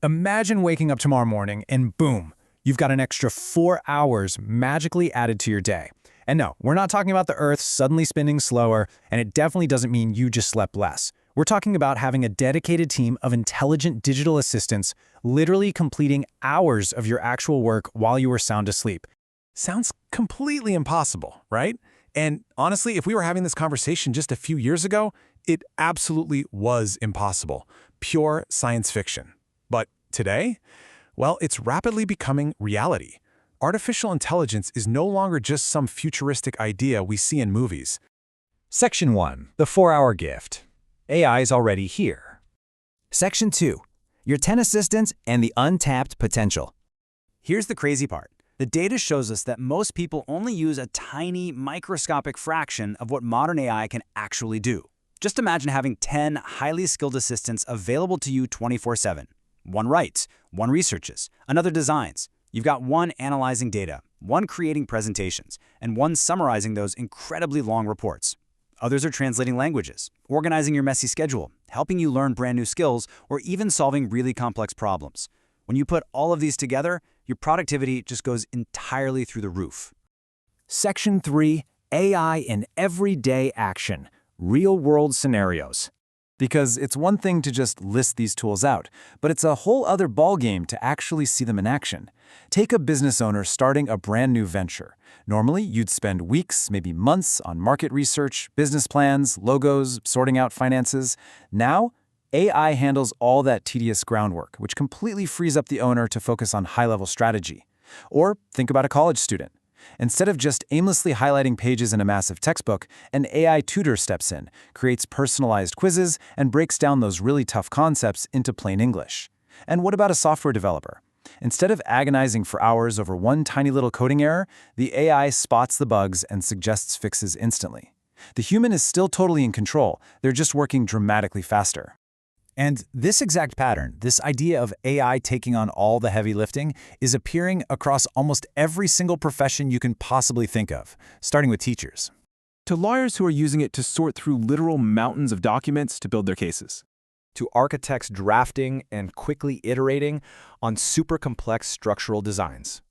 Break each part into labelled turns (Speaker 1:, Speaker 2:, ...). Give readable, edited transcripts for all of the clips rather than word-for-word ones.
Speaker 1: Imagine waking up tomorrow morning and boom, you've got an extra 4 hours magically added to your day. And no, we're not talking about the Earth suddenly spinning slower, and it definitely doesn't mean you just slept less. We're talking about having a dedicated team of intelligent digital assistants literally completing hours of your actual work while you were sound asleep.
Speaker 2: Sounds completely impossible, right? And honestly, if we were having this conversation just a few years ago, it absolutely was impossible. Pure science fiction. But today? Well, it's rapidly becoming reality. Artificial intelligence is no longer just some futuristic idea we see in movies.
Speaker 3: Section 1. The 4-Hour Gift. AI is already here.
Speaker 4: Section 2. Your 10 assistants and the untapped potential. Here's the crazy part. The data shows us that most people only use a tiny, microscopic fraction of what modern AI can actually do. Just imagine having 10 highly skilled assistants available to you 24/7. One writes, one researches, another designs. You've got one analyzing data, one creating presentations, and one summarizing those incredibly long reports. Others are translating languages, organizing your messy schedule, helping you learn brand new skills, or even solving really complex problems. When you put all of these together, your productivity just goes entirely through the roof.
Speaker 1: Section 3. AI in everyday action. Real-world scenarios.
Speaker 3: Because it's one thing to just list these tools out, but it's a whole other ballgame to actually see them in action. Take a business owner starting a brand new venture. Normally, you'd spend weeks, maybe months, on market research, business plans, logos, sorting out finances. Now, AI handles all that tedious groundwork, which completely frees up the owner to focus on high-level strategy. Or think about a college student. Instead of just aimlessly highlighting pages in a massive textbook, an AI tutor steps in, creates personalized quizzes, and breaks down those really tough concepts into plain English. And what about a software developer? Instead of agonizing for hours over one tiny little coding error, the AI spots the bugs and suggests fixes instantly. The human is still totally in control, they're just working dramatically faster.
Speaker 1: And this exact pattern, this idea of AI taking on all the heavy lifting, is appearing across almost every single profession you can possibly think of, starting with teachers.
Speaker 2: To lawyers who are using it to sort through literal mountains of documents to build their cases.
Speaker 5: To architects drafting and quickly iterating on super complex structural designs.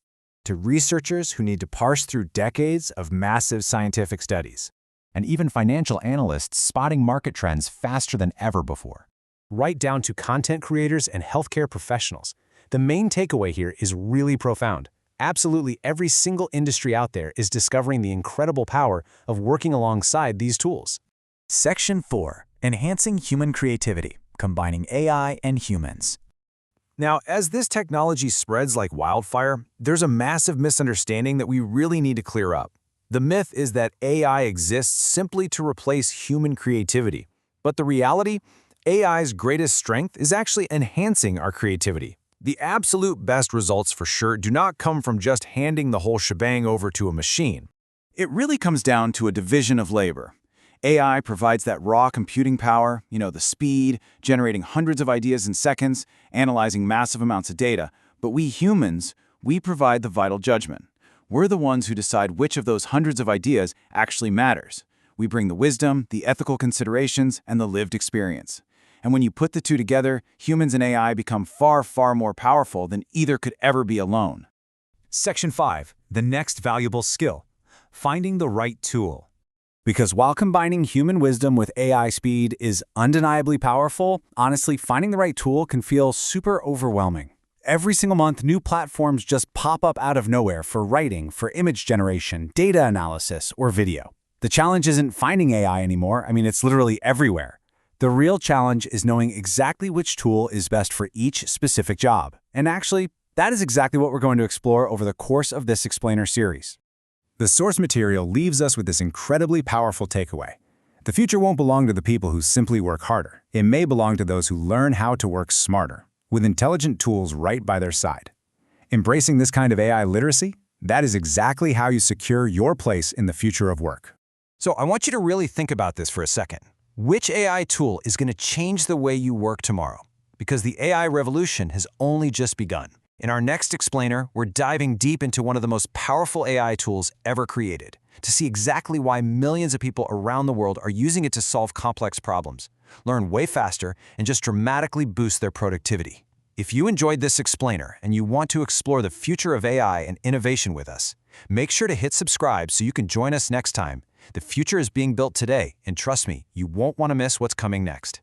Speaker 1: To researchers who need to parse through decades of massive scientific studies. And even financial analysts spotting market trends faster than ever before. Right down to content creators and healthcare professionals. The main takeaway here is really profound. Absolutely every single industry out there is discovering the incredible power of working alongside these tools.
Speaker 4: Section 4. Enhancing human creativity, combining AI and humans.
Speaker 3: Now, as this technology spreads like wildfire, there's a massive misunderstanding that we really need to clear up. The myth is that AI exists simply to replace human creativity. But the reality? AI's greatest strength is actually enhancing our creativity. The absolute best results for sure do not come from just handing the whole shebang over to a machine. It really comes down to a division of labor. AI provides that raw computing power, the speed, generating hundreds of ideas in seconds, analyzing massive amounts of data. But we humans, we provide the vital judgment. We're the ones who decide which of those hundreds of ideas actually matters. We bring the wisdom, the ethical considerations, and the lived experience. And when you put the two together, humans and AI become far, far more powerful than either could ever be alone.
Speaker 1: Section 5. The next valuable skill. Finding the right tool. Because while combining human wisdom with AI speed is undeniably powerful, honestly, finding the right tool can feel super overwhelming. Every single month, new platforms just pop up out of nowhere for writing, for image generation, data analysis, or video. The challenge isn't finding AI anymore. It's literally everywhere. The real challenge is knowing exactly which tool is best for each specific job. And actually, that is exactly what we're going to explore over the course of this Explainer series. The source material leaves us with this incredibly powerful takeaway. The future won't belong to the people who simply work harder. It may belong to those who learn how to work smarter, with intelligent tools right by their side. Embracing this kind of AI literacy, that is exactly how you secure your place in the future of work.
Speaker 5: So I want you to really think about this for a second. Which AI tool is going to change the way you work tomorrow? Because the AI revolution has only just begun. In our next Explainer, we're diving deep into one of the most powerful AI tools ever created to see exactly why millions of people around the world are using it to solve complex problems, learn way faster, and just dramatically boost their productivity. If you enjoyed this explainer and you want to explore the future of AI and innovation with us, make sure to hit subscribe so you can join us next time. The future is being built today, and trust me, you won't want to miss what's coming next.